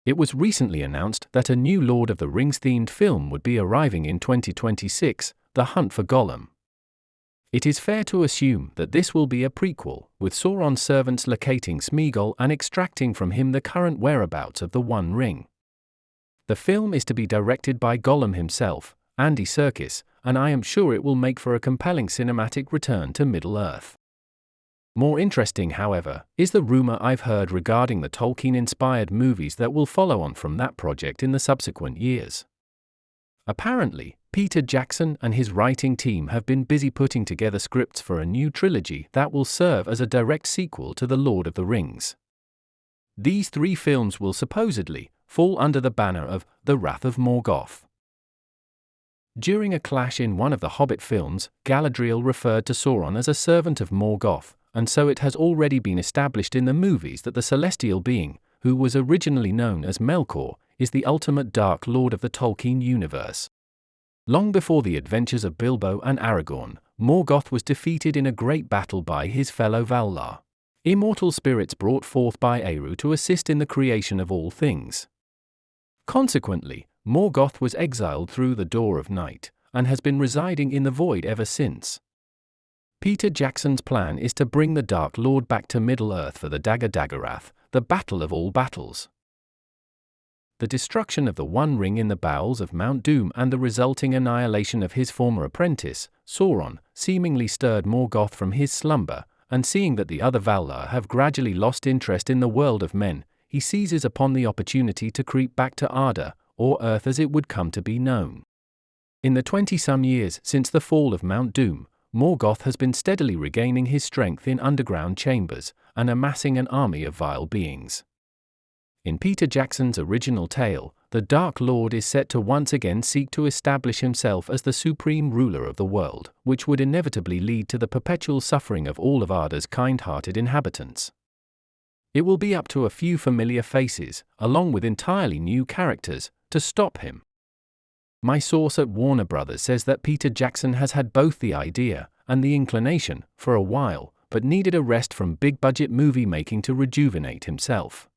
It was recently announced that a new Lord of the Rings-themed film would be arriving in 2026, The Hunt for Gollum. It is fair to assume that this will be a prequel, with Sauron's servants locating Smeagol and extracting from him the current whereabouts of the One Ring. The film is to be directed by Gollum himself, Andy Serkis, and I am sure it will make for a compelling cinematic return to Middle-earth. More interesting, however, is the rumor I've heard regarding the Tolkien-inspired movies that will follow on from that project in the subsequent years. Apparently, Peter Jackson and his writing team have been busy putting together scripts for a new trilogy that will serve as a direct sequel to The Lord of the Rings. These 3 films will supposedly fall under the banner of The Wrath of Morgoth. During a clash in one of the Hobbit films, Galadriel referred to Sauron as a servant of Morgoth, and so it has already been established in the movies that the celestial being, who was originally known as Melkor, is the ultimate Dark Lord of the Tolkien universe. Long before the adventures of Bilbo and Aragorn, Morgoth was defeated in a great battle by his fellow Valar, immortal spirits brought forth by Eru to assist in the creation of all things. Consequently, Morgoth was exiled through the Door of Night, and has been residing in the Void ever since. Peter Jackson's plan is to bring the Dark Lord back to Middle-earth for the Dagor Dagorath, the battle of all battles. The destruction of the One Ring in the bowels of Mount Doom and the resulting annihilation of his former apprentice, Sauron, seemingly stirred Morgoth from his slumber, and seeing that the other Valar have gradually lost interest in the world of men, he seizes upon the opportunity to creep back to Arda, or Earth as it would come to be known. In the 20-some years since the fall of Mount Doom, Morgoth has been steadily regaining his strength in underground chambers, and amassing an army of vile beings. In Peter Jackson's original tale, the Dark Lord is set to once again seek to establish himself as the supreme ruler of the world, which would inevitably lead to the perpetual suffering of all of Arda's kind-hearted inhabitants. It will be up to a few familiar faces, along with entirely new characters, to stop him. My source at Warner Brothers says that Peter Jackson has had both the idea and the inclination for a while, but needed a rest from big-budget movie making to rejuvenate himself.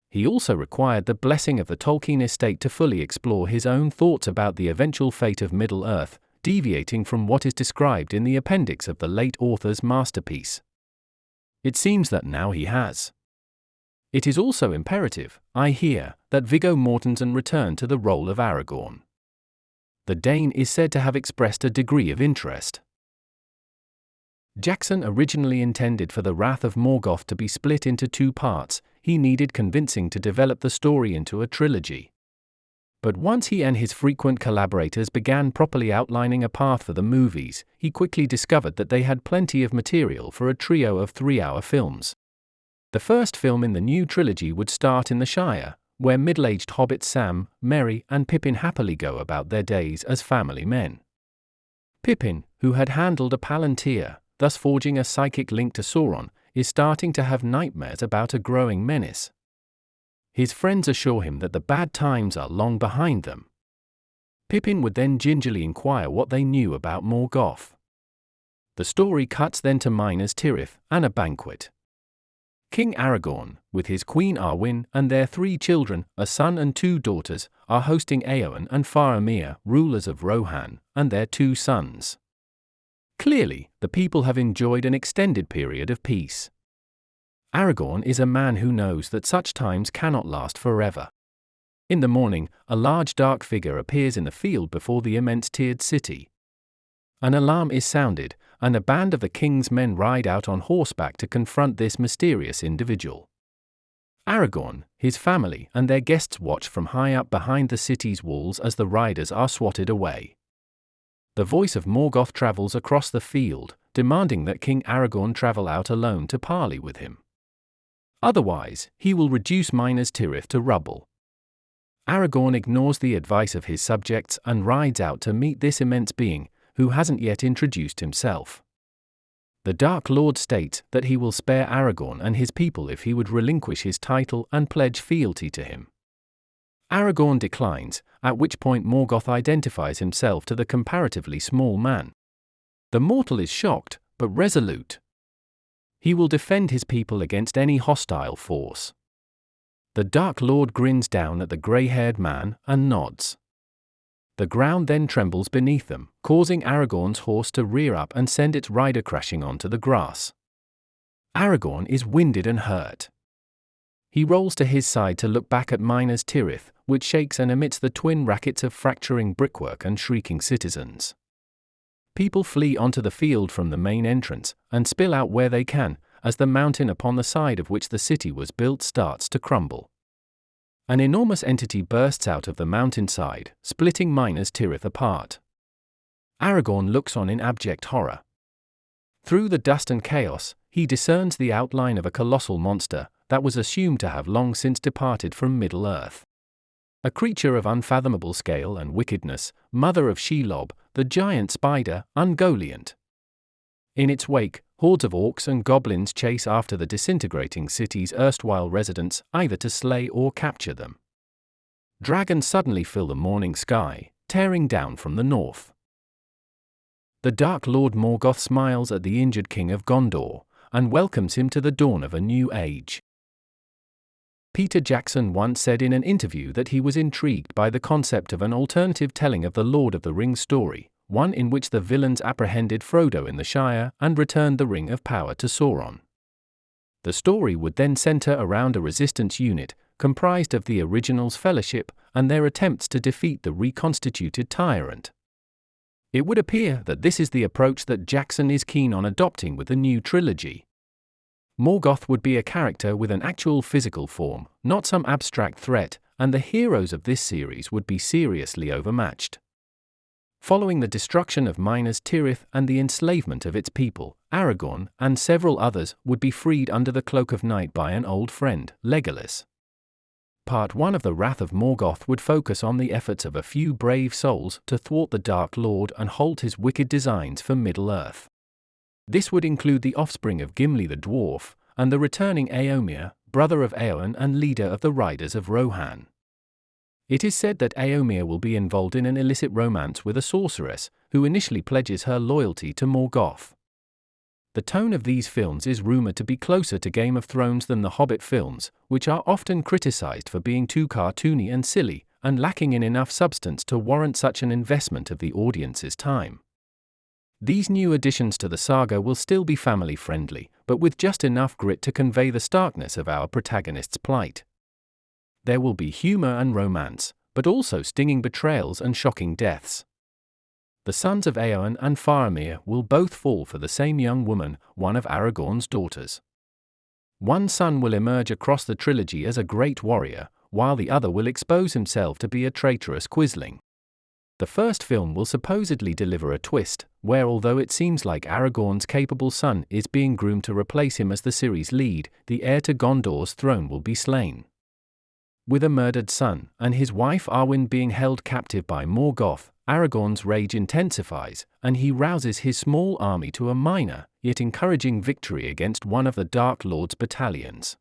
He also required the blessing of the Tolkien estate to fully explore his own thoughts about the eventual fate of Middle-earth, deviating from what is described in the appendix of the late author's masterpiece. It seems that now he has. It is also imperative, I hear, that Viggo Mortensen return to the role of Aragorn. The Dane is said to have expressed a degree of interest. Jackson originally intended for The Wrath of Morgoth to be split into 2 parts. He needed convincing to develop the story into a trilogy. But once he and his frequent collaborators began properly outlining a path for the movies, he quickly discovered that they had plenty of material for a trio of 3-hour films. The first film in the new trilogy would start in the Shire, where middle-aged hobbits Sam, Merry, and Pippin happily go about their days as family men. Pippin, who had handled a palantir, thus forging a psychic link to Sauron, is starting to have nightmares about a growing menace. His friends assure him that the bad times are long behind them. Pippin would then gingerly inquire what they knew about Morgoth. The story cuts then to Minas Tirith and a banquet. King Aragorn, with his Queen Arwen and their 3 children, a son and 2 daughters, are hosting Eowyn and Faramir, rulers of Rohan, and their 2 sons. Clearly, the people have enjoyed an extended period of peace. Aragorn is a man who knows that such times cannot last forever. In the morning, a large dark figure appears in the field before the immense tiered city. An alarm is sounded, and a band of the king's men ride out on horseback to confront this mysterious individual. Aragorn, his family, and their guests watch from high up behind the city's walls as the riders are swatted away. The voice of Morgoth travels across the field, demanding that King Aragorn travel out alone to parley with him. Otherwise, he will reduce Minas Tirith to rubble. Aragorn ignores the advice of his subjects and rides out to meet this immense being, who hasn't yet introduced himself. The Dark Lord states that he will spare Aragorn and his people if he would relinquish his title and pledge fealty to him. Aragorn declines, at which point Morgoth identifies himself to the comparatively small man. The mortal is shocked, but resolute. He will defend his people against any hostile force. The Dark Lord grins down at the grey-haired man and nods. The ground then trembles beneath them, causing Aragorn's horse to rear up and send its rider crashing onto the grass. Aragorn is winded and hurt. He rolls to his side to look back at Minas Tirith, which shakes and emits the twin rackets of fracturing brickwork and shrieking citizens. People flee onto the field from the main entrance, and spill out where they can, as the mountain upon the side of which the city was built starts to crumble. An enormous entity bursts out of the mountainside, splitting Minas Tirith apart. Aragorn looks on in abject horror. Through the dust and chaos, he discerns the outline of a colossal monster that was assumed to have long since departed from Middle-earth. A creature of unfathomable scale and wickedness, mother of Shelob, the giant spider, Ungoliant. In its wake, hordes of orcs and goblins chase after the disintegrating city's erstwhile residents, either to slay or capture them. Dragons suddenly fill the morning sky, tearing down from the north. The Dark Lord Morgoth smiles at the injured king of Gondor, and welcomes him to the dawn of a new age. Peter Jackson once said in an interview that he was intrigued by the concept of an alternative telling of the Lord of the Rings story, one in which the villains apprehended Frodo in the Shire and returned the Ring of Power to Sauron. The story would then center around a resistance unit, comprised of the original's fellowship, and their attempts to defeat the reconstituted tyrant. It would appear that this is the approach that Jackson is keen on adopting with the new trilogy. Morgoth would be a character with an actual physical form, not some abstract threat, and the heroes of this series would be seriously overmatched. Following the destruction of Minas Tirith and the enslavement of its people, Aragorn and several others would be freed under the cloak of night by an old friend, Legolas. Part 1 of The Wrath of Morgoth would focus on the efforts of a few brave souls to thwart the Dark Lord and halt his wicked designs for Middle-earth. This would include the offspring of Gimli the dwarf, and the returning Éomer, brother of Éowyn and leader of the Riders of Rohan. It is said that Éomer will be involved in an illicit romance with a sorceress, who initially pledges her loyalty to Morgoth. The tone of these films is rumored to be closer to Game of Thrones than the Hobbit films, which are often criticized for being too cartoony and silly, and lacking in enough substance to warrant such an investment of the audience's time. These new additions to the saga will still be family-friendly, but with just enough grit to convey the starkness of our protagonist's plight. There will be humor and romance, but also stinging betrayals and shocking deaths. The sons of Éowyn and Faramir will both fall for the same young woman, one of Aragorn's daughters. One son will emerge across the trilogy as a great warrior, while the other will expose himself to be a traitorous quisling. The first film will supposedly deliver a twist, where although it seems like Aragorn's capable son is being groomed to replace him as the series' lead, the heir to Gondor's throne will be slain. With a murdered son, and his wife Arwen being held captive by Morgoth, Aragorn's rage intensifies, and he rouses his small army to a minor, yet encouraging victory against one of the Dark Lord's battalions.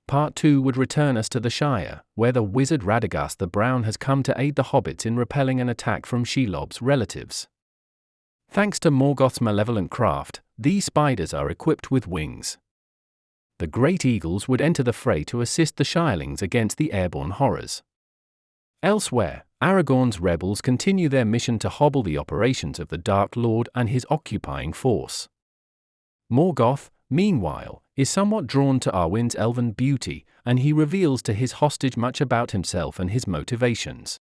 Part 2 would return us to the Shire, where the wizard Radagast the Brown has come to aid the hobbits in repelling an attack from Shelob's relatives. Thanks to Morgoth's malevolent craft, these spiders are equipped with wings. The great eagles would enter the fray to assist the Shirelings against the airborne horrors. Elsewhere, Aragorn's rebels continue their mission to hobble the operations of the Dark Lord and his occupying force. Morgoth, meanwhile, is somewhat drawn to Arwen's elven beauty, and he reveals to his hostage much about himself and his motivations.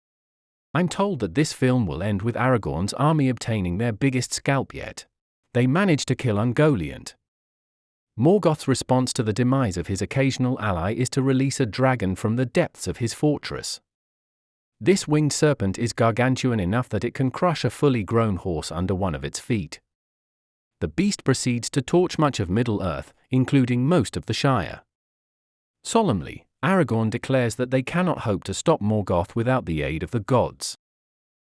I'm told that this film will end with Aragorn's army obtaining their biggest scalp yet. They manage to kill Ungoliant. Morgoth's response to the demise of his occasional ally is to release a dragon from the depths of his fortress. This winged serpent is gargantuan enough that it can crush a fully grown horse under one of its feet. The beast proceeds to torch much of Middle-earth, including most of the Shire. Solemnly, Aragorn declares that they cannot hope to stop Morgoth without the aid of the gods.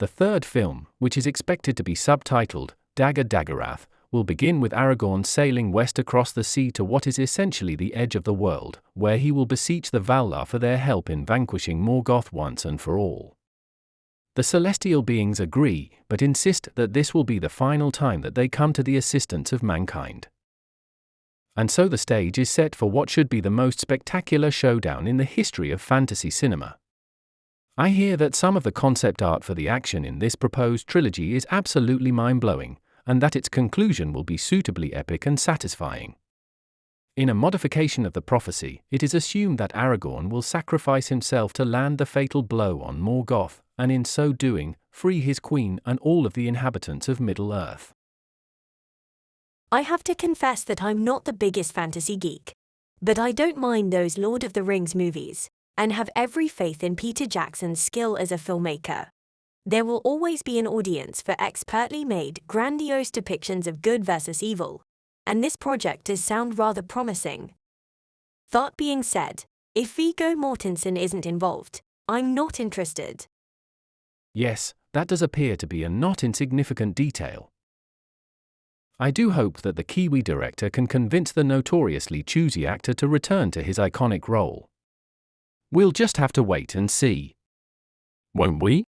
The third film, which is expected to be subtitled Dagger Daggerath, will begin with Aragorn sailing west across the sea to what is essentially the edge of the world, where he will beseech the Valar for their help in vanquishing Morgoth once and for all. The celestial beings agree, but insist that this will be the final time that they come to the assistance of mankind. And so the stage is set for what should be the most spectacular showdown in the history of fantasy cinema. I hear that some of the concept art for the action in this proposed trilogy is absolutely mind-blowing, and that its conclusion will be suitably epic and satisfying. In a modification of the prophecy, it is assumed that Aragorn will sacrifice himself to land the fatal blow on Morgoth, and in so doing, free his queen and all of the inhabitants of Middle-earth. I have to confess that I'm not the biggest fantasy geek. But I don't mind those Lord of the Rings movies, and have every faith in Peter Jackson's skill as a filmmaker. There will always be an audience for expertly made, grandiose depictions of good versus evil, and this project does sound rather promising. That being said, if Viggo Mortensen isn't involved, I'm not interested. Yes, that does appear to be a not insignificant detail. I do hope that the Kiwi director can convince the notoriously choosy actor to return to his iconic role. We'll just have to wait and see. Won't we?